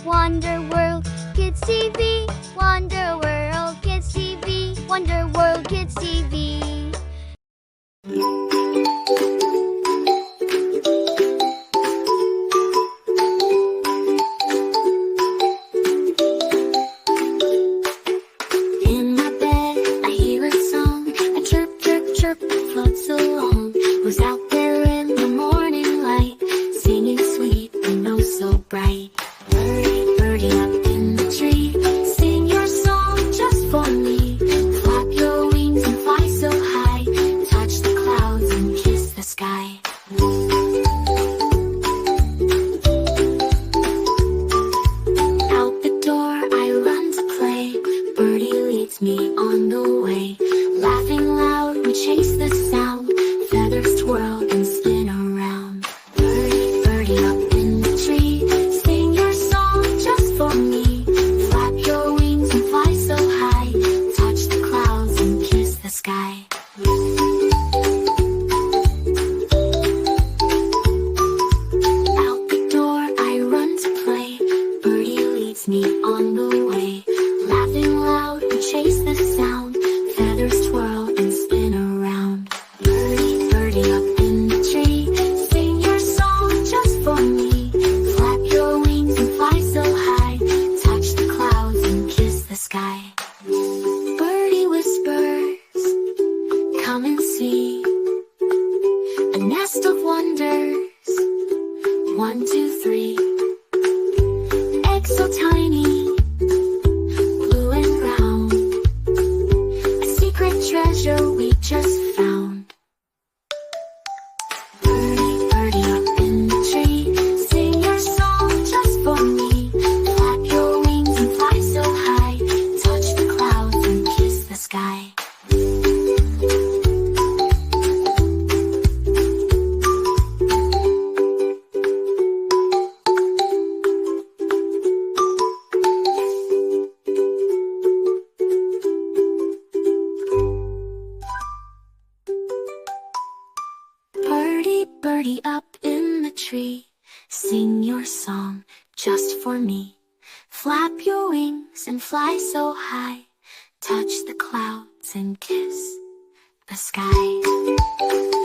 Wonder World Kids TV, Wonder World Kids TV, Wonder World Kids TV. In my bed, I hear a song, a chirp, chirp, chirp floats along. Who's out there in the morning light, singing sweet and oh so bright? Birdie, birdie up in the tree, sing your song just for me. Flap your wings and fly so high, touch the clouds and kiss the sky. Out the door I run to play, Birdie leads me on the way. Laughing loud we chase the sound, feathers twirl and spin around. Birdie, birdie up in the tree, sing your song just for me. Flap your wings and fly so high, touch the clouds and kiss the sky. Out the door I run to play, Birdie leads me on the way. Laughing loud we chase the sound, feathers twirl and spin around. Birdie, birdie up in the tree, sing your song just for me. Flap your wings and fly so high, touch the clouds and kiss the sky. Birdie whispers, come and see a nest of wonders. 1, 2, 3. Eggs so tiny, blue and round, a secret treasure we just found. Birdie, birdie up in the tree, sing your song just for me. Flap your wings and fly so high, touch the clouds and kiss the sky. Birdie, birdie up in the tree, sing your song just for me. Flap your wings and fly so high, touch the clouds and kiss the sky.